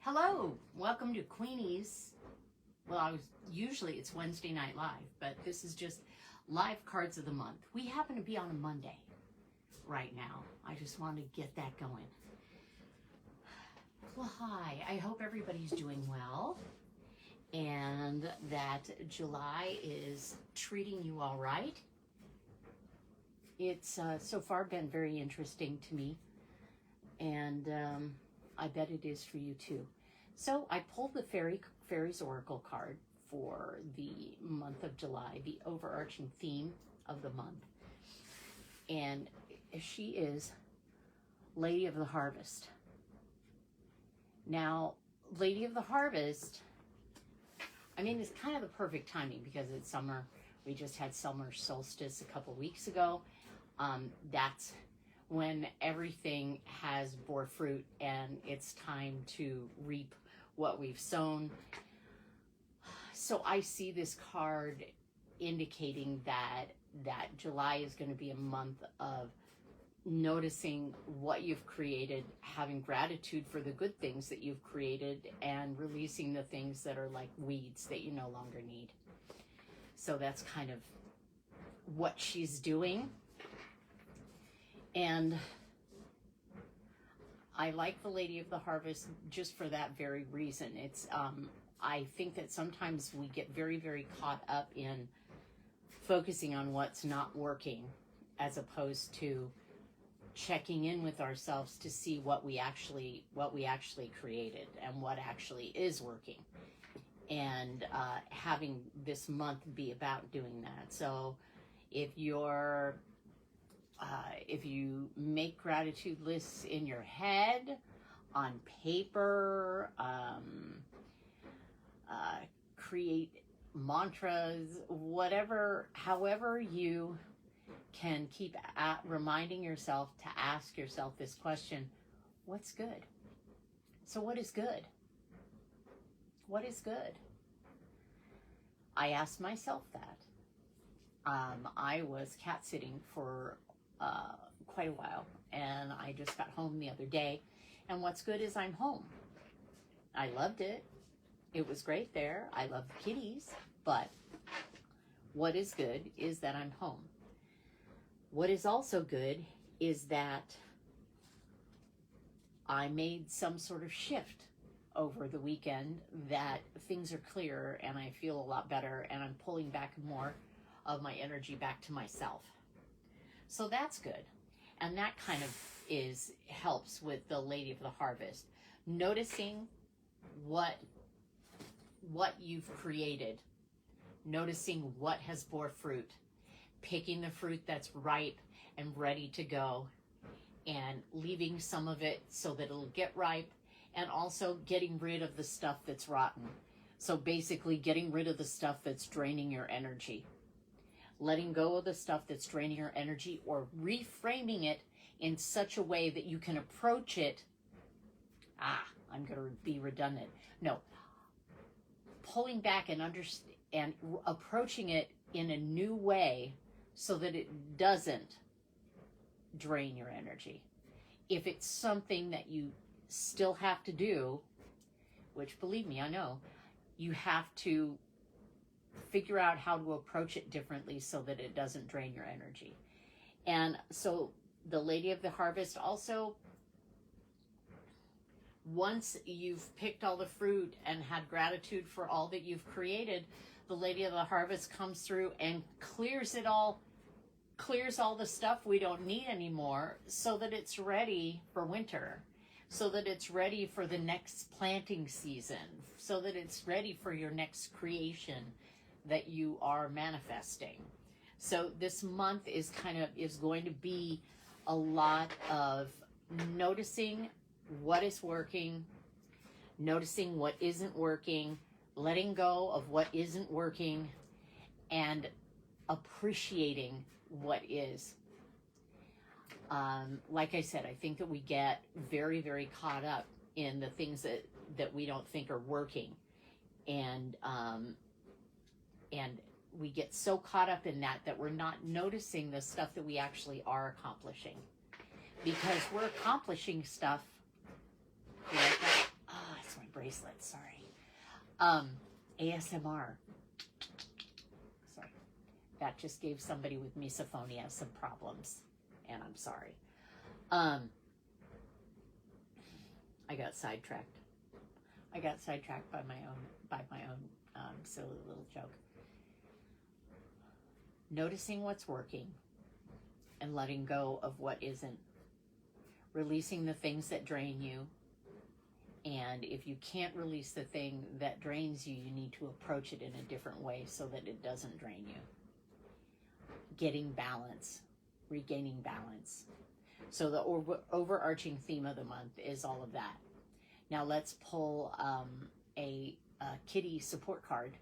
Hello, welcome to Queenie's. Well, usually it's Wednesday Night Live, but this is just live cards of the month. We happen to be on a Monday right now. I just wanted to get that going. Well, hi, I hope everybody's doing well and that July is treating you all right. It's so far been very interesting to me, and I bet it is for you too. So I pulled the Fairies Oracle card for the month of July, the overarching theme of the month. And she is Lady of the Harvest. Now, Lady of the Harvest, I mean, it's kind of the perfect timing because it's summer. We just had summer solstice a couple weeks ago. That's when everything has bore fruit and it's time to reap what we've sown. So I see this card indicating that July is going to be a month of noticing what you've created, having gratitude for the good things that you've created, and releasing the things that are like weeds that you no longer need. So that's kind of what she's doing. And I like the Lady of the Harvest just for that very reason. It's I think that sometimes we get very, very caught up in focusing on what's not working as opposed to checking in with ourselves to see what we actually created and what actually is working. And having this month be about doing that. So if you make gratitude lists in your head, on paper, create mantras, whatever, however you can keep reminding yourself to ask yourself this question: what's good? So what is good? What is good? I asked myself that. I was cat sitting for quite a while, and I just got home the other day, and what's good is I'm home. I loved it. It was great there. I love the kitties, but what is good is that I'm home. What is also good is that I made some sort of shift over the weekend, that things are clearer and I feel a lot better, and I'm pulling back more of my energy back to myself. So that's good. And that kind of helps with the Lady of the Harvest. Noticing what you've created. Noticing what has bore fruit. Picking the fruit that's ripe and ready to go. And leaving some of it so that it'll get ripe. And also getting rid of the stuff that's rotten. So basically getting rid of the stuff that's draining your energy. Letting go of the stuff that's draining your energy, or reframing it in such a way that you can approach it. I'm going to be redundant. No. Pulling back and approaching it in a new way so that it doesn't drain your energy. If it's something that you still have to do, which believe me, I know, you have to figure out how to approach it differently so that it doesn't drain your energy. And so the Lady of the Harvest also, once you've picked all the fruit and had gratitude for all that you've created, the Lady of the Harvest comes through and clears all the stuff we don't need anymore, so that it's ready for winter, so that it's ready for the next planting season, so that it's ready for your next creation that you are manifesting. So this month is going to be a lot of noticing what is working, noticing what isn't working, letting go of what isn't working, and appreciating what is. Like I said, I think that we get very, very caught up in the things that we don't think are working. And we get so caught up in that we're not noticing the stuff that we actually are accomplishing. Because we're accomplishing stuff like that. It's my brain. bracelets, sorry. ASMR. Sorry. That just gave somebody with misophonia some problems, and I'm sorry. I got sidetracked. I got sidetracked by my own silly little joke. Noticing what's working and letting go of what isn't. Releasing the things that drain you. And if you can't release the thing that drains you, you need to approach it in a different way so that it doesn't drain you. Getting balance, regaining balance. So the overarching theme of the month is all of that. Now let's pull a kitty support card.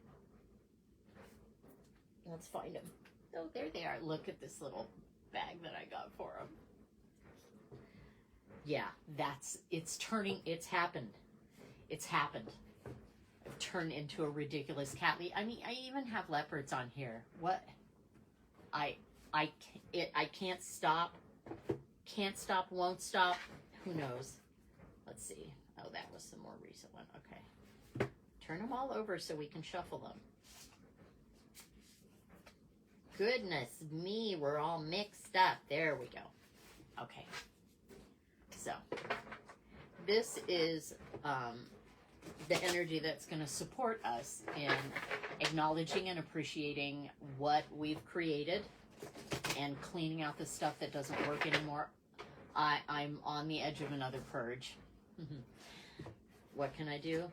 Let's find them. Oh, there they are. Look at this little bag that I got for them. Yeah, it's happened. It's happened. I've turned into a ridiculous cat. I mean, I even have leopards on here. What? I can't stop. Can't stop, won't stop. Who knows? Let's see. Oh, that was the more recent one. Okay. Turn them all over so we can shuffle them. Goodness me, we're all mixed up. There we go. Okay. So, this is the energy that's going to support us in acknowledging and appreciating what we've created and cleaning out the stuff that doesn't work anymore. I'm on the edge of another purge. What can I do?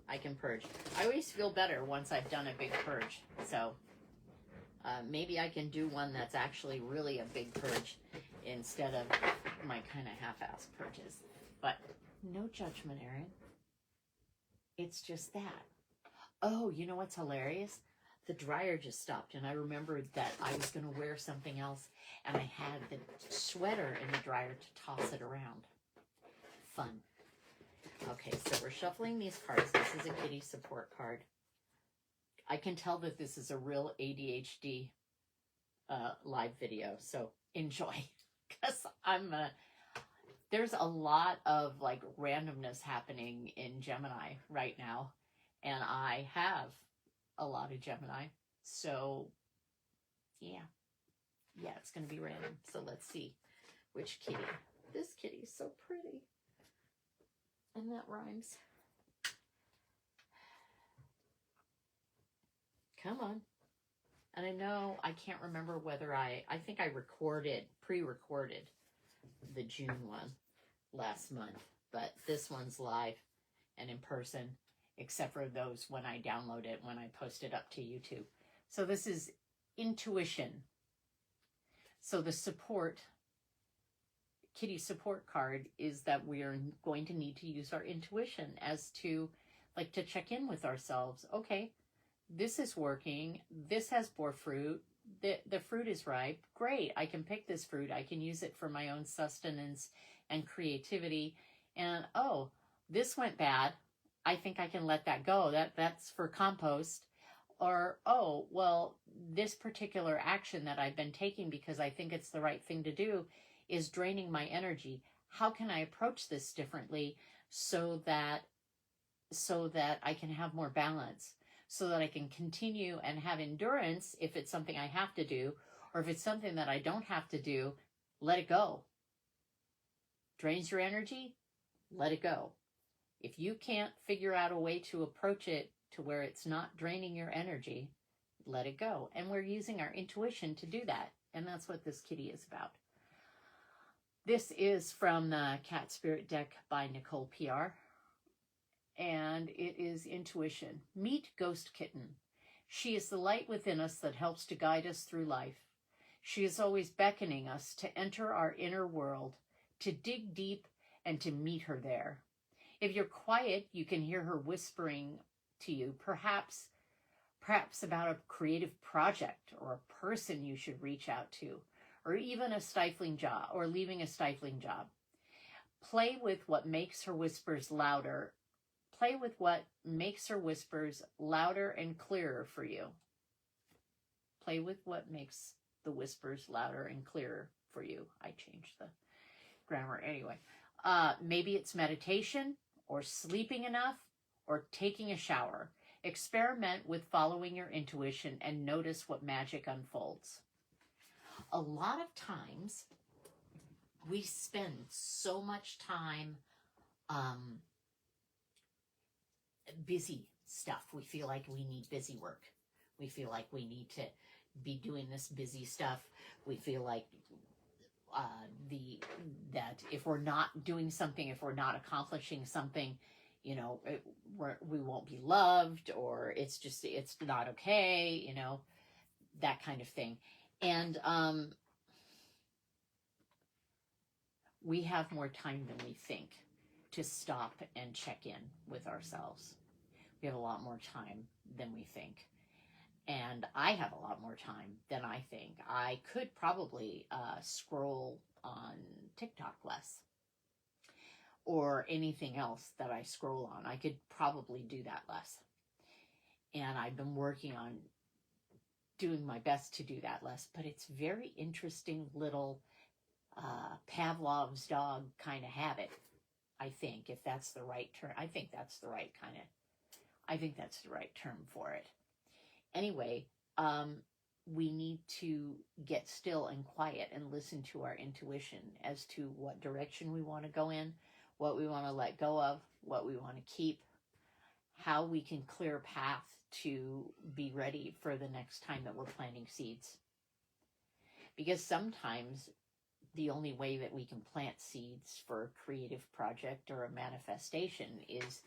I can purge. I always feel better once I've done a big purge. So, maybe I can do one that's actually really a big purge instead of my kind of half-ass purges. But no judgment, Erin. It's just that. Oh, you know what's hilarious? The dryer just stopped, and I remembered that I was going to wear something else, and I had the sweater in the dryer to toss it around. Fun. Okay, so we're shuffling these cards. This is a kitty support card. I can tell that this is a real ADHD live video, so enjoy. Because there's a lot of like randomness happening in Gemini right now, and I have a lot of Gemini, so yeah, it's going to be random. So let's see which kitty. This kitty is so pretty, and that rhymes. Come on. And I know, I can't remember whether I think I pre-recorded the June one last month, but this one's live and in person, except for those when I download it, when I post it up to YouTube. So this is intuition. So the kitty support card is that we are going to need to use our intuition as to, like, to check in with ourselves. Okay, this is working. This has bore fruit. The fruit is ripe. Great. I can pick this fruit. I can use it for my own sustenance and creativity. And, oh, this went bad. I think I can let that go. That's for compost. Or, oh, well, this particular action that I've been taking because I think it's the right thing to do is draining my energy. How can I approach this differently so that I can have more balance? So that I can continue and have endurance if it's something I have to do, or if it's something that I don't have to do, let it go. Drains your energy? Let it go. If you can't figure out a way to approach it to where it's not draining your energy, let it go. And we're using our intuition to do that. And that's what this kitty is about. This is from the Cat Spirit deck by Nicole PR. And it is intuition. Meet Ghost Kitten. She is the light within us that helps to guide us through life. She is always beckoning us to enter our inner world, to dig deep, and to meet her there. If you're quiet, you can hear her whispering to you, perhaps about a creative project or a person you should reach out to, or even a stifling job, or leaving a stifling job. Play with what makes her whispers louder. Play with what makes her whispers louder and clearer for you. Play with what makes the whispers louder and clearer for you. I changed the grammar anyway. Maybe it's meditation or sleeping enough or taking a shower. Experiment with following your intuition and notice what magic unfolds. A lot of times, we spend so much time busy stuff. We feel like we need busy work. We feel like we need to be doing this busy stuff. We feel like that if we're not doing something, if we're not accomplishing something, you know, we won't be loved, or it's not okay, you know, that kind of thing. And we have more time than we think to stop and check in with ourselves. We have a lot more time than we think. And I have a lot more time than I think. I could probably scroll on TikTok less, or anything else that I scroll on. I could probably do that less. And I've been working on doing my best to do that less. But it's very interesting little Pavlov's dog kind of habit, I think, if that's the right term. I think that's the right term for it. Anyway, we need to get still and quiet and listen to our intuition as to what direction we want to go in, what we want to let go of, what we want to keep, how we can clear a path to be ready for the next time that we're planting seeds. Because sometimes the only way that we can plant seeds for a creative project or a manifestation is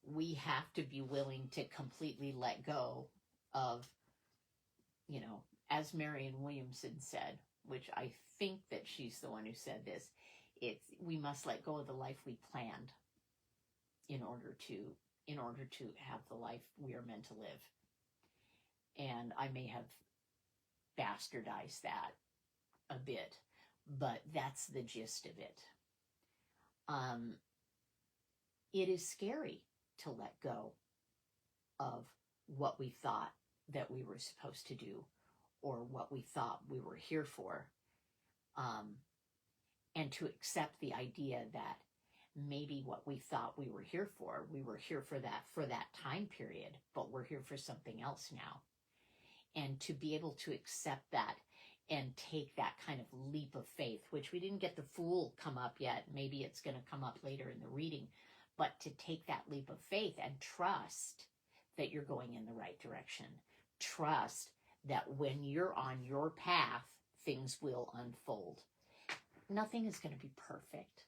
we have to be willing to completely let go of, you know, as Marianne Williamson said, which I think that she's the one who said this, we must let go of the life we planned in order to have the life we are meant to live. And I may have bastardized that a bit, but that's the gist of it. It is scary to let go of what we thought that we were supposed to do, or what we thought we were here for, and to accept the idea that maybe what we thought we were here for that time period, but we're here for something else now. And to be able to accept that and take that kind of leap of faith, which we didn't get the Fool come up yet. Maybe it's going to come up later in the reading. But to take that leap of faith and trust that you're going in the right direction. Trust that when you're on your path, things will unfold. Nothing is going to be perfect.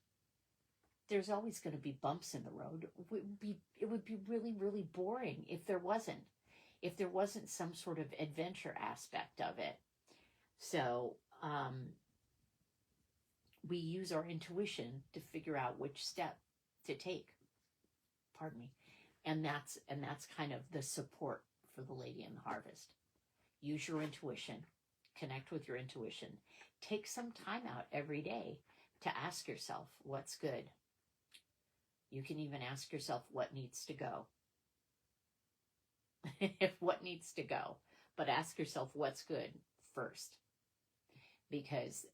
There's always going to be bumps in the road. It would be really, really boring if there wasn't some sort of adventure aspect of it. So we use our intuition to figure out which step to take. Pardon me. And that's kind of the support for the Lady in the Harvest. Use your intuition. Connect with your intuition. Take some time out every day to ask yourself what's good. You can even ask yourself what needs to go. What needs to go. But ask yourself what's good first. Because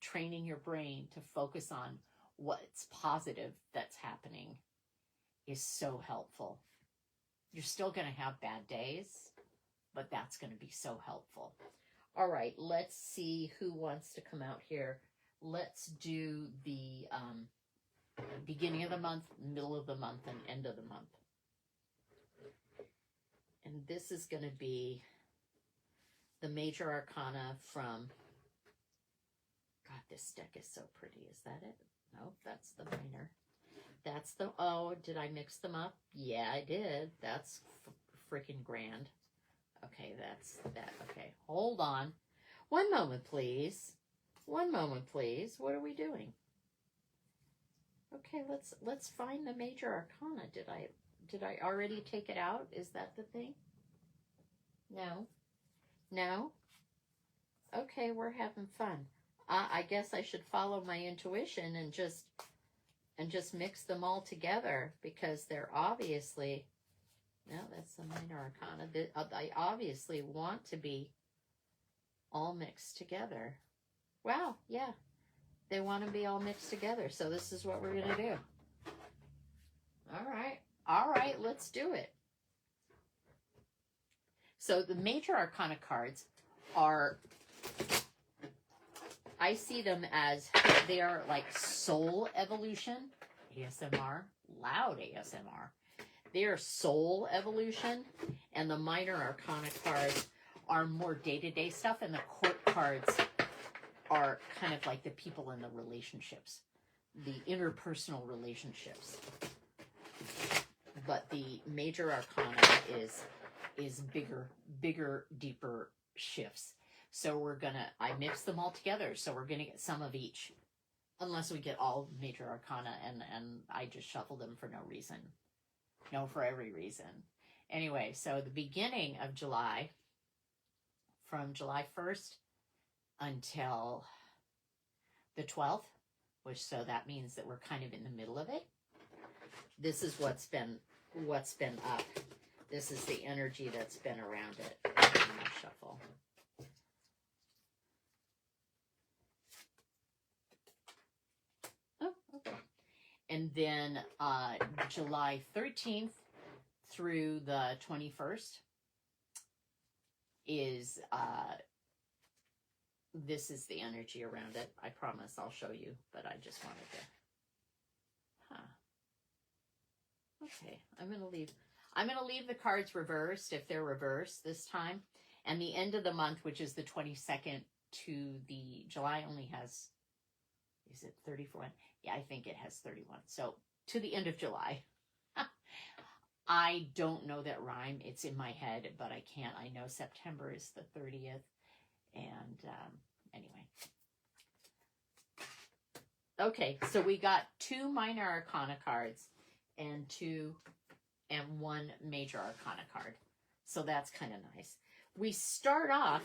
training your brain to focus on what's positive that's happening is so helpful. You're still going to have bad days, but that's going to be so helpful. All right, let's see who wants to come out here. Let's do the beginning of the month, middle of the month, and end of the month. And this is going to be the Major Arcana from... God, this deck is so pretty. Is that it? No, that's the Minor. That's the... Oh, did I mix them up? Yeah, I did. That's freaking grand. Okay, that's that. Okay, hold on. One moment, please. One moment, please. What are we doing? Okay, let's find the Major Arcana. Did I already take it out? Is that the thing? No. No? Okay, we're having fun. I guess I should follow my intuition and just mix them all together, because they're obviously... No, that's the Minor Arcana. I obviously want to be all mixed together. Wow, yeah. They want to be all mixed together, so this is what we're going to do. All right. All right, let's do it. So the major arcana cards are, I see them as they are like soul evolution, ASMR, loud ASMR. They are soul evolution, and the minor arcana cards are more day-to-day stuff, and the court cards are kind of like the people in the relationships, the interpersonal relationships. But the major arcana is bigger, deeper shifts. So I mix them all together. So we're gonna get some of each, unless we get all major arcana, and I just shuffle them for no reason. No, for every reason. Anyway, so the beginning of July, from July 1st until the 12th, so that means that we're kind of in the middle of it. This is what's been up. This is the energy that's been around it. I'm gonna shuffle. Oh, okay. And then July 13th through the 21st is this is the energy around it. I promise I'll show you, but I just wanted to. Okay, I'm gonna leave the cards reversed if they're reversed this time. And the end of the month, which is the 22nd to the July, only has, is it 34? Yeah, I think it has 31. So to the end of July. I don't know that rhyme. It's in my head, but I can't. I know September is the 30th. And anyway. Okay, so we got 2 minor arcana cards and 1 major arcana card. So that's kind of nice. We start off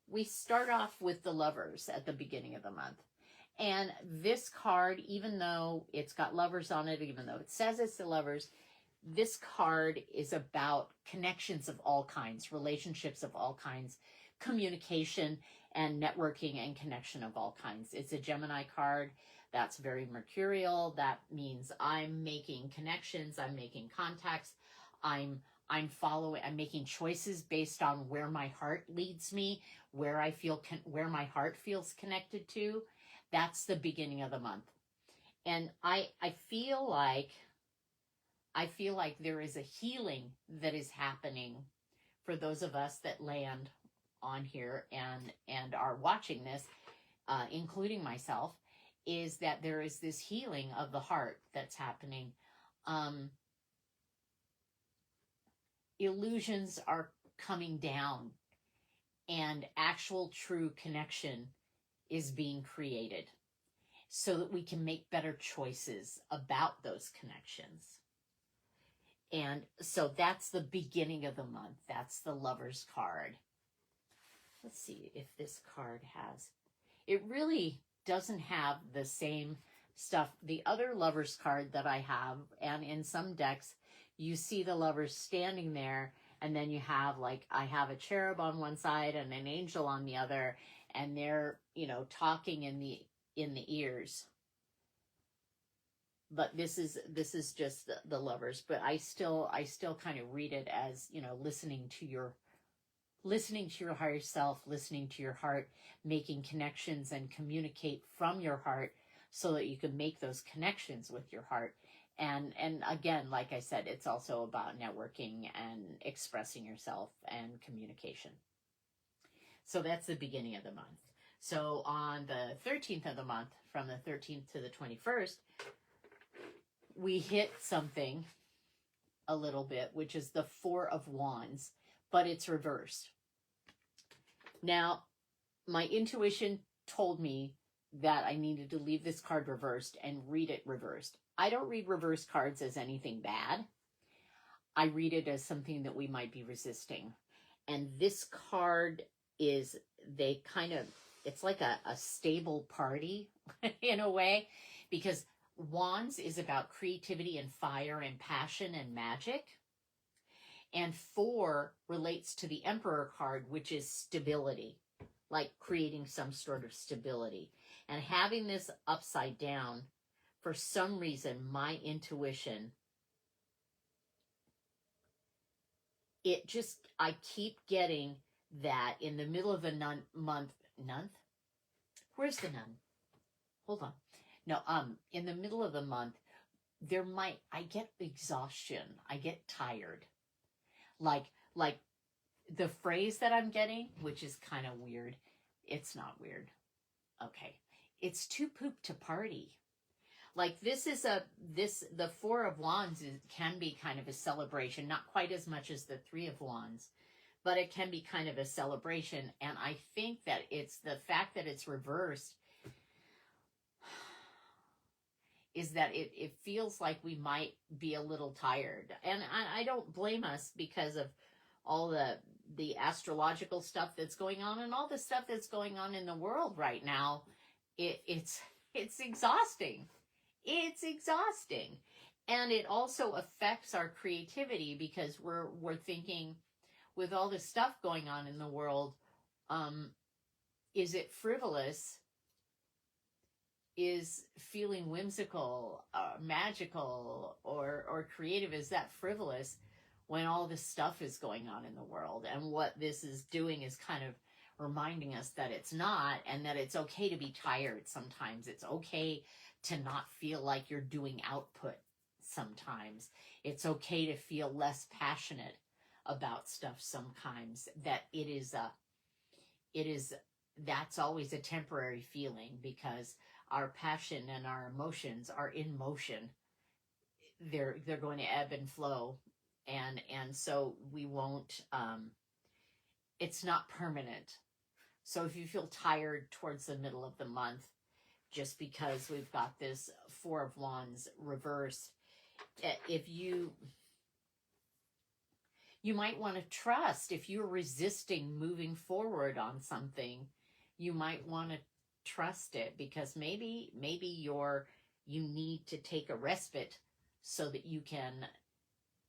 with the Lovers at the beginning of the month. And this card, even though it's got lovers on it, even though it says it's the Lovers, this card is about connections of all kinds, relationships of all kinds, communication and networking and connection of all kinds. It's a Gemini card. That's very mercurial. That means I'm making connections. I'm making contacts. I'm making choices based on where my heart leads me, where my heart feels connected to. That's the beginning of the month. And I feel like there is a healing that is happening for those of us that land on here and are watching this, including myself, is that there is this healing of the heart that's happening. Illusions are coming down, and actual true connection is being created so that we can make better choices about those connections. And so that's the beginning of the month. That's the Lovers card. Let's see if this card has, it really doesn't have the same stuff. The other Lovers card that I have, and in some decks, you see the Lovers standing there, and then you have I have a cherub on one side and an angel on the other, and they're, talking in the ears. But this is just the Lovers. But I still kind of read it as, listening to your higher self, listening to your heart, making connections and communicate from your heart so that you can make those connections with your heart. And again, like I said, it's also about networking and expressing yourself and communication. So that's the beginning of the month. So on the 13th of the month, from the 13th to the 21st, we hit something a little bit, which is the 4 of Wands, but it's reversed. Now, my intuition told me that I needed to leave this card reversed and read it reversed. I don't read reverse cards as anything bad. I read it as something that we might be resisting. And this card is, it's like a stable party in a way, because Wands is about creativity and fire and passion and magic. And 4 relates to the Emperor card, which is stability, like creating some sort of stability. And having this upside down, for some reason, my intuition I keep getting that in the middle of the month, where's the nun? Hold on. No, in the middle of the month, I get exhaustion. I get tired. Like the phrase that I'm getting, which is kind of weird. It's not weird. Okay. It's too poop to party. Like the Four of Wands can be kind of a celebration, not quite as much as the Three of Wands, but it can be kind of a celebration. And I think that it's the fact that it's reversed is that it feels like we might be a little tired. And I don't blame us because of all the astrological stuff that's going on and all the stuff that's going on in the world right now. It's exhausting. It's exhausting. And it also affects our creativity because we're thinking with all this stuff going on in the world, is it frivolous? Is feeling whimsical, magical, or creative, is that frivolous when all this stuff is going on in the world? And what this is doing is kind of reminding us that it's not, and that it's okay to be tired sometimes. It's okay to not feel like you're doing output sometimes. It's okay to feel less passionate about stuff sometimes. That that's always a temporary feeling, because our passion and our emotions are in motion. They're going to ebb and flow, and so we won't. It's not permanent. So if you feel tired towards the middle of the month, just because we've got this Four of Wands reversed, if you might want to trust. If you're resisting moving forward on something, you might want to trust it, because maybe you need to take a respite so that you can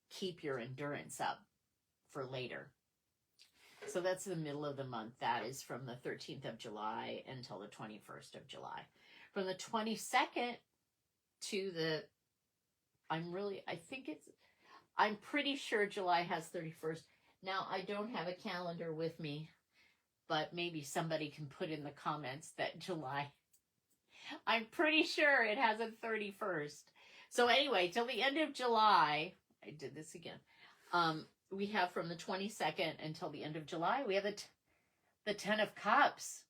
keep your endurance up for later. So that's the middle of the month. That is from the 13th of July until the 21st of July. From the 22nd to the, I'm pretty sure July has 31st. Now, I don't have a calendar with me, but maybe somebody can put in the comments that July, I'm pretty sure it has a 31st. So anyway, till the end of July, I did this again. We have from the 22nd until the end of July, we have the 10 of Cups,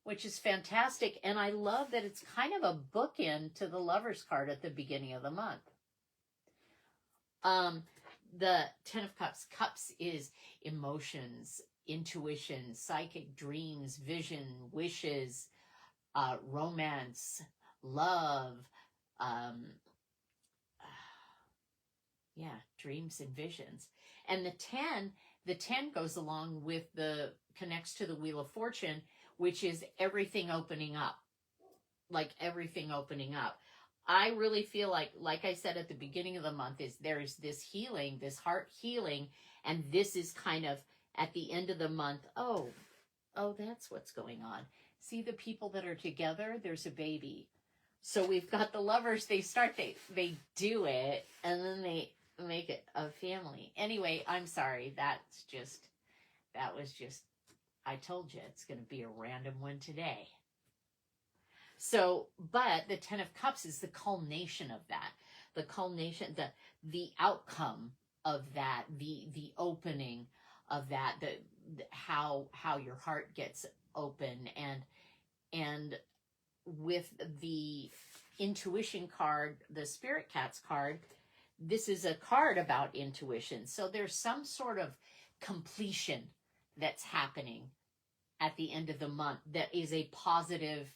which is fantastic. And I love that it's kind of a bookend to the Lover's card at the beginning of the month. The 10 of Cups is emotions, intuition, psychic dreams, vision, wishes, romance, love, dreams and visions. And the 10 goes along with connects to the Wheel of Fortune, which is everything opening up. Like everything opening up. I really feel like I said at the beginning of the month, there's this healing, this heart healing, and this is kind of at the end of the month. Oh, that's what's going on. See the people that are together, there's a baby. So we've got the lovers, they do it, and then they make it a family. Anyway, I'm sorry. That was just, I told you it's going to be a random one today. So, but the 10 of Cups is the culmination of that. The culmination, the outcome of that, the opening of that, how your heart gets open, and with the intuition card, the Spirit Cats card, this is a card about intuition. So there's some sort of completion that's happening at the end of the month that is a positive,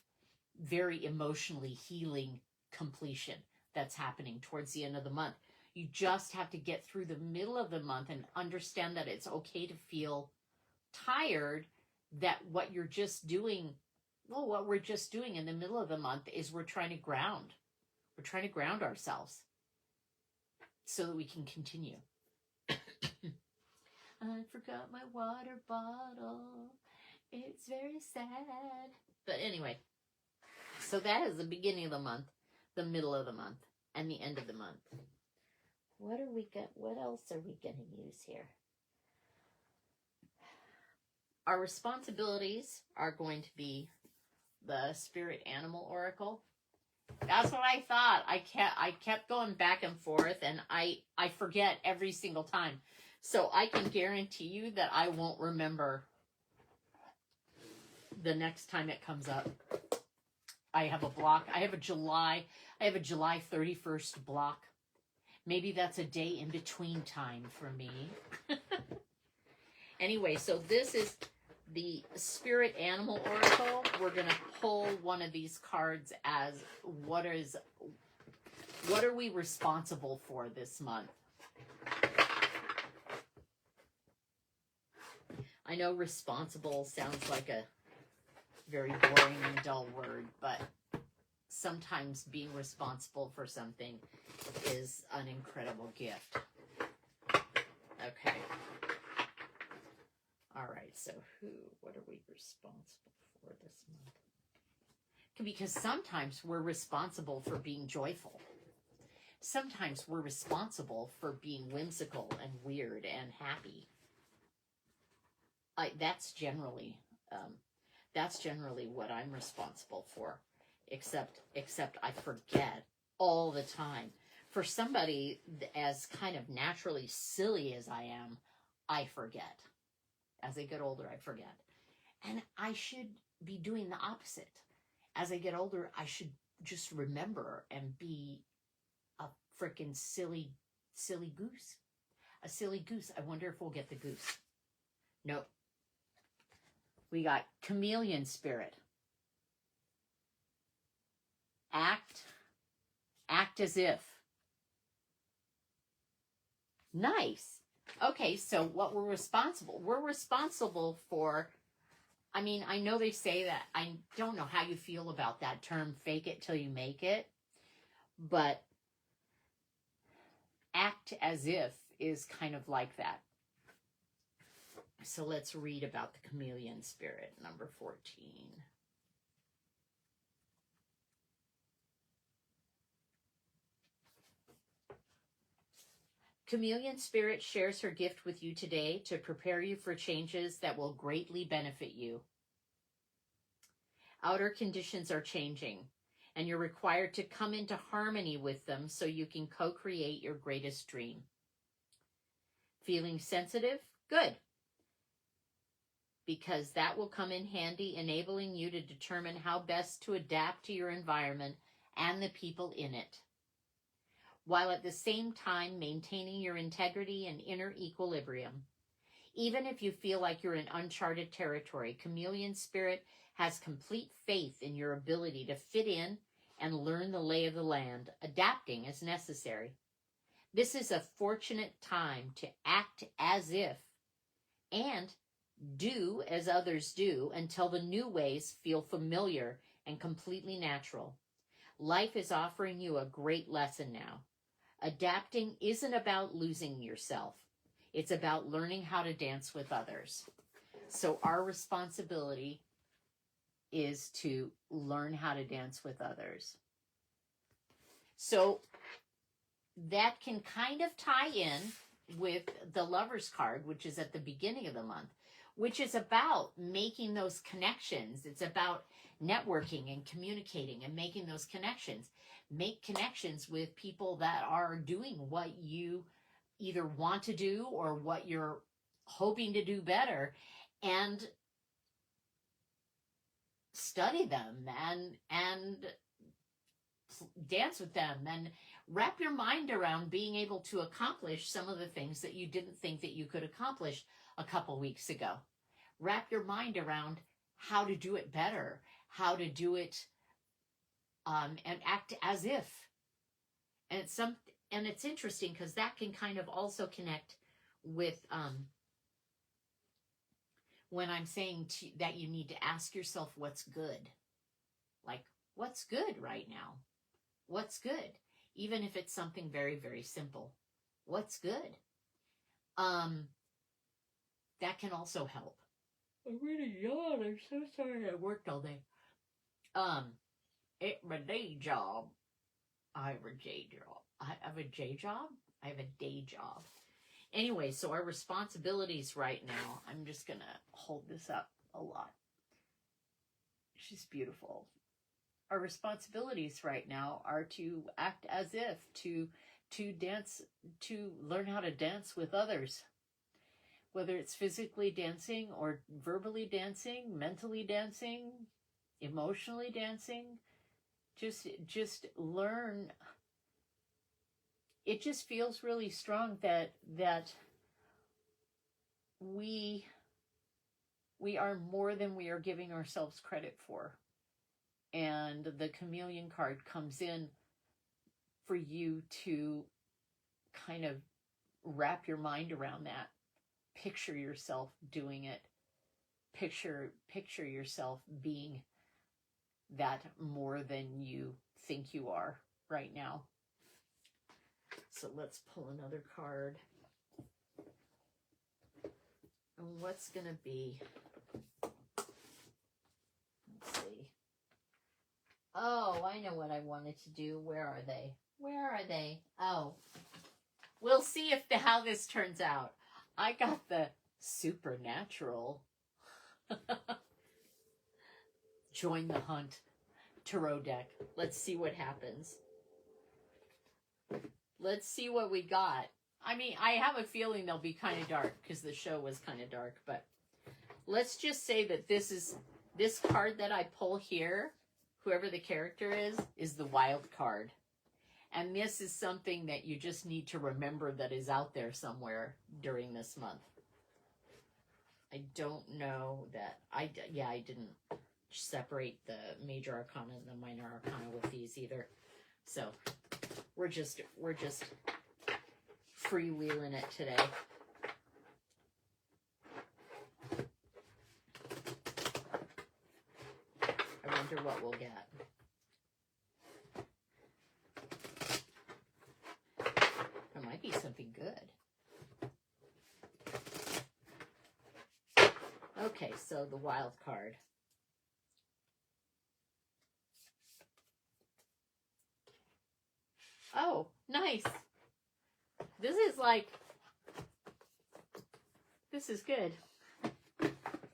very emotionally healing completion that's happening towards the end of the month. You just have to get through the middle of the month and understand that it's okay to feel tired, that what we're just doing in the middle of the month is we're trying to ground ourselves so that we can continue. I forgot my water bottle. It's very sad. But anyway, so that is the beginning of the month, the middle of the month, and the end of the month. What else are we going to use here? our responsibilities are going to be the Spirit Animal Oracle. That's what I thought. I kept going back and forth, and I forget every single time. So I can guarantee you that I won't remember the next time it comes up. I have a block. I have a July 31st block. Maybe that's a day in between time for me. Anyway, so this is the Spirit Animal Oracle. We're going to pull one of these cards as what are we responsible for this month? I know responsible sounds like a very boring and dull word, but sometimes being responsible for something is an incredible gift. Okay. All right, so what are we responsible for this month? Because sometimes we're responsible for being joyful. Sometimes we're responsible for being whimsical and weird and happy. That's generally what I'm responsible for, except I forget all the time. For somebody as kind of naturally silly as I am, I forget. As I get older, I forget. And I should be doing the opposite. As I get older, I should just remember and be a freaking silly goose. A silly goose. I wonder if we'll get the goose. Nope. We got chameleon spirit. Act as if. Nice. Okay, so what we're responsible for, I mean, I know they say that, I don't know how you feel about that term, fake it till you make it, but act as if is kind of like that. So let's read about the chameleon spirit, number 14. Chameleon Spirit shares her gift with you today to prepare you for changes that will greatly benefit you. Outer conditions are changing, and you're required to come into harmony with them so you can co-create your greatest dream. Feeling sensitive? Good. Because that will come in handy, enabling you to determine how best to adapt to your environment and the people in it, while at the same time maintaining your integrity and inner equilibrium. Even if you feel like you're in uncharted territory, Chameleon Spirit has complete faith in your ability to fit in and learn the lay of the land, adapting as necessary. This is a fortunate time to act as if and do as others do until the new ways feel familiar and completely natural. Life is offering you a great lesson now. Adapting isn't about losing yourself. It's about learning how to dance with others. So our responsibility is to learn how to dance with others. So that can kind of tie in with the Lover's card, which is at the beginning of the month, which is about making those connections. It's about networking and communicating and making those connections. Make connections with people that are doing what you either want to do or what you're hoping to do better, and study them and dance with them and wrap your mind around being able to accomplish some of the things that you didn't think that you could accomplish a couple weeks ago. Wrap your mind around how to do it better, how to do it, and act as if. And it's interesting because that can kind of also connect with when I'm saying that you need to ask yourself what's good. Like, what's good right now? What's good? Even if it's something very, very simple. What's good? That can also help. I'm really yawn. I'm so sorry. I worked all day. It's my day job. I have a day job. I have a day job. Anyway, so our responsibilities right now, I'm just going to hold this up a lot. She's beautiful. Our responsibilities right now are to act as if, to dance, to learn how to dance with others. Whether it's physically dancing or verbally dancing, mentally dancing, emotionally dancing, just learn. It just feels really strong that we are more than we are giving ourselves credit for. And the chameleon card comes in for you to kind of wrap your mind around that. Picture yourself doing it. Picture yourself being that more than you think you are right now. So let's pull another card. And what's going to be? Let's see. Oh, I know what I wanted to do. Where are they? Where are they? Oh, we'll see how this turns out. I got the supernatural join the hunt tarot deck. Let's see what happens. Let's see what we got. I mean, I have a feeling they'll be kind of dark because the show was kind of dark, but let's just say that this card that I pull here, whoever the character is the wild card. And this is something that you just need to remember that is out there somewhere during this month. I don't know that I didn't separate the major arcana and the minor arcana with these either. So we're just freewheeling it today. I wonder what we'll get. There might be something good. Okay, so the wild card. Oh, nice. This is good.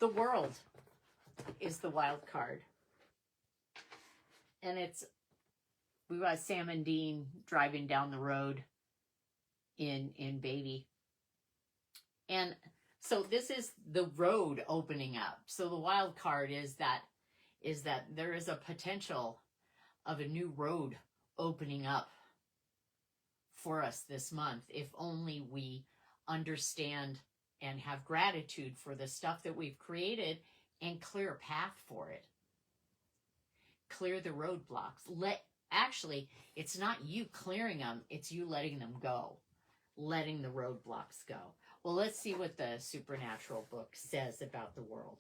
The World is the wild card. And we got Sam and Dean driving down the road in Baby. And so this is the road opening up. So the wild card is that there is a potential of a new road opening up for us this month, if only we understand and have gratitude for the stuff that we've created and clear a path for it. Clear the roadblocks. Actually, it's not you clearing them, it's you letting them go. Letting the roadblocks go. Well, let's see what the supernatural book says about the world.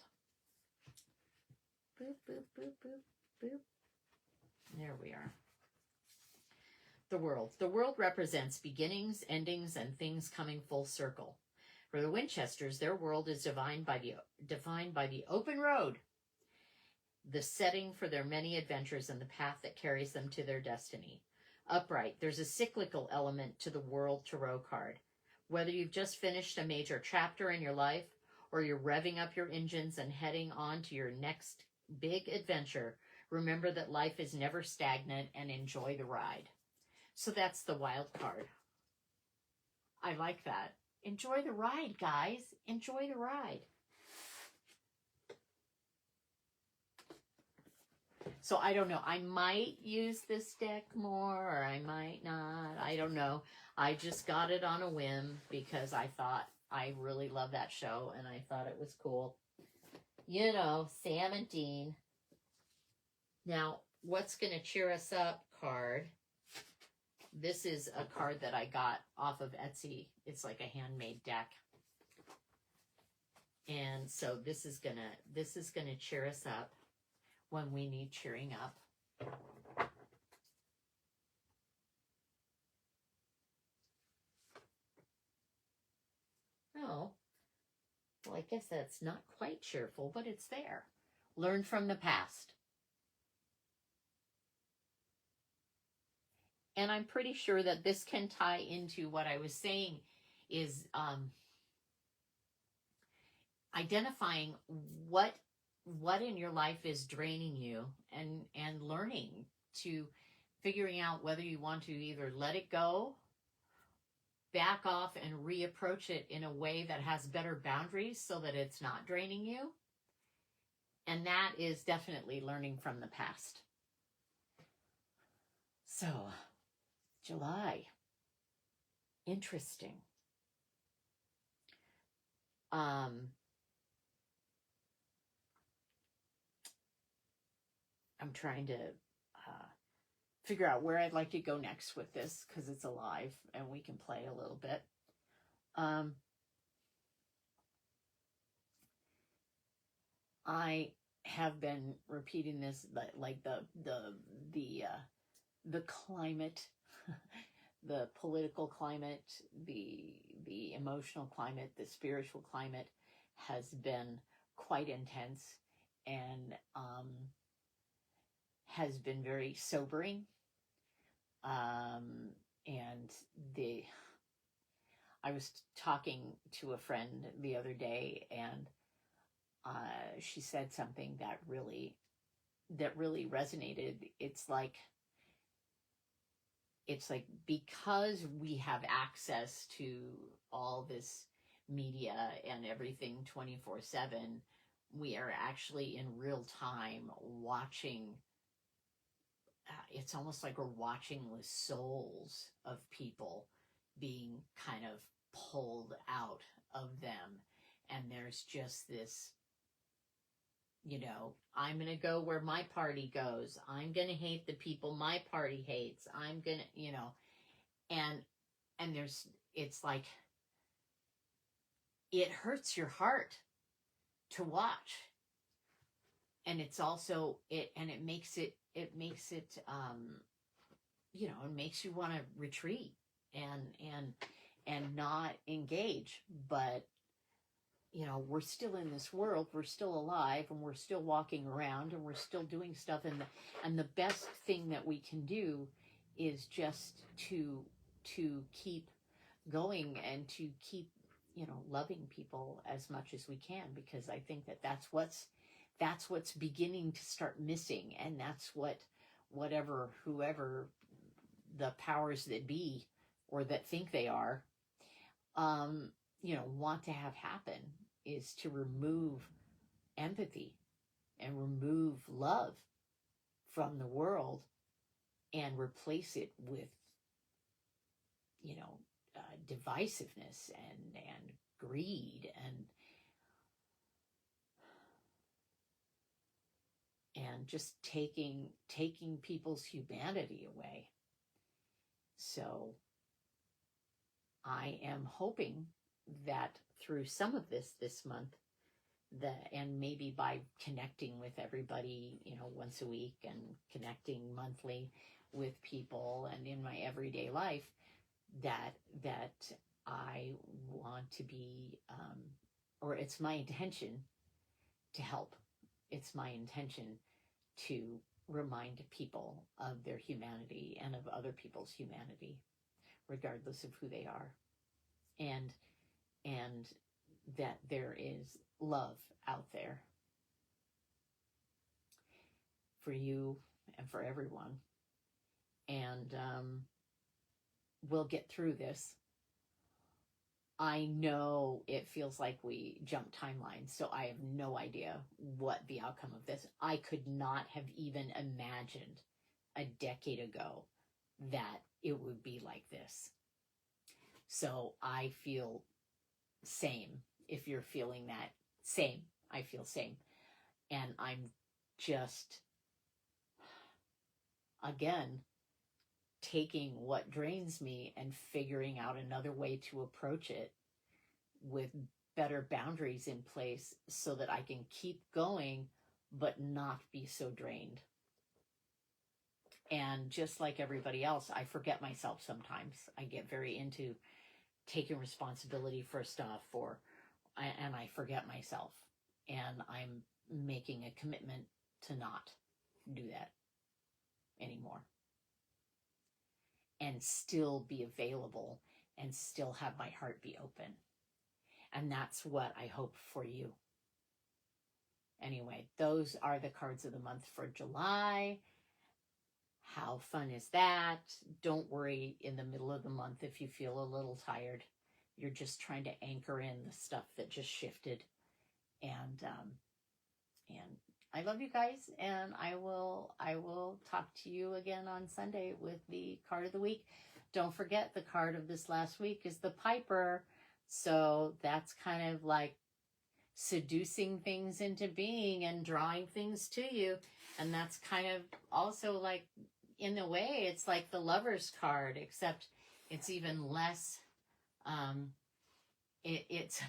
Boop, boop, boop, boop, boop. There we are. The world. The world represents beginnings, endings, and things coming full circle. For the Winchesters, their world is defined by the open road, the setting for their many adventures and the path that carries them to their destiny. Upright, there's a cyclical element to the World Tarot card. Whether you've just finished a major chapter in your life or you're revving up your engines and heading on to your next big adventure, remember that life is never stagnant and enjoy the ride. So that's the wild card. I like that. Enjoy the ride, guys. Enjoy the ride. So I don't know. I might use this deck more or I might not. I don't know. I just got it on a whim because I thought I really love that show and I thought it was cool. You know, Sam and Dean. Now, what's going to cheer us up card? This is a card that I got off of Etsy. It's like a handmade deck. And so this is gonna cheer us up when we need cheering up. Oh, well, I guess that's not quite cheerful, but it's there. Learn from the past. And I'm pretty sure that this can tie into what I was saying is identifying what in your life is draining you, and learning to figuring out whether you want to either let it go, back off, and reapproach it in a way that has better boundaries so that it's not draining you. And that is definitely learning from the past. So, July. Interesting. I'm trying to figure out where I'd like to go next with this, because it's alive and we can play a little bit. I have been repeating this, like the climate, the political climate, the emotional climate, the spiritual climate has been quite intense, and has been very sobering. And I was talking to a friend the other day, and she said something that really resonated. It's like because we have access to all this media and everything 24/7, we are actually in real time watching. It's almost like we're watching the souls of people being kind of pulled out of them. And there's just this, I'm going to go where my party goes. I'm going to hate the people my party hates. I'm going to, and it's like, it hurts your heart to watch. And it's also, it makes it, it makes you want to retreat and not engage. But, we're still in this world, we're still alive, and we're still walking around, and we're still doing stuff. And the best thing that we can do is just to keep going, and to keep, loving people as much as we can, because I think that's what's beginning to start missing. And that's whoever the powers that be, or that think they are, want to have happen, is to remove empathy and remove love from the world, and replace it with, divisiveness and greed and just taking people's humanity away. So I am hoping that through some of this month, and maybe by connecting with everybody, once a week, and connecting monthly with people, and in my everyday life, that I want to be, or it's my intention to help. It's my intention to remind people of their humanity and of other people's humanity, regardless of who they are, and that there is love out there for you and for everyone. And we'll get through this. I know it feels like we jumped timelines, so I have no idea what the outcome of this. I could not have even imagined a decade ago that it would be like this. So I feel same. If you're feeling that, same. I feel same. And I'm just, again, taking what drains me and figuring out another way to approach it with better boundaries in place, so that I can keep going but not be so drained. And just like everybody else, I forget myself sometimes. I get very into taking responsibility for stuff, and I forget myself. And I'm making a commitment to not do that anymore, and still be available, and still have my heart be open. And that's what I hope for you. Anyway, those are the cards of the month for July. How fun is that? Don't worry in the middle of the month if you feel a little tired. You're just trying to anchor in the stuff that just shifted. And I love you guys, and I will talk to you again on Sunday with the card of the week. Don't forget, the card of this last week is the Piper. So that's kind of like seducing things into being and drawing things to you. And that's kind of also like, in a way, it's like the Lover's card, except it's even less, it's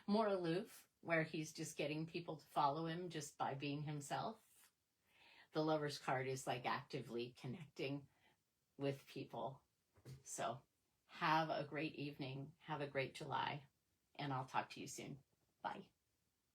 more aloof, where he's just getting people to follow him just by being himself. The Lover's card is like actively connecting with people. So have a great evening. Have a great July. And I'll talk to you soon. Bye.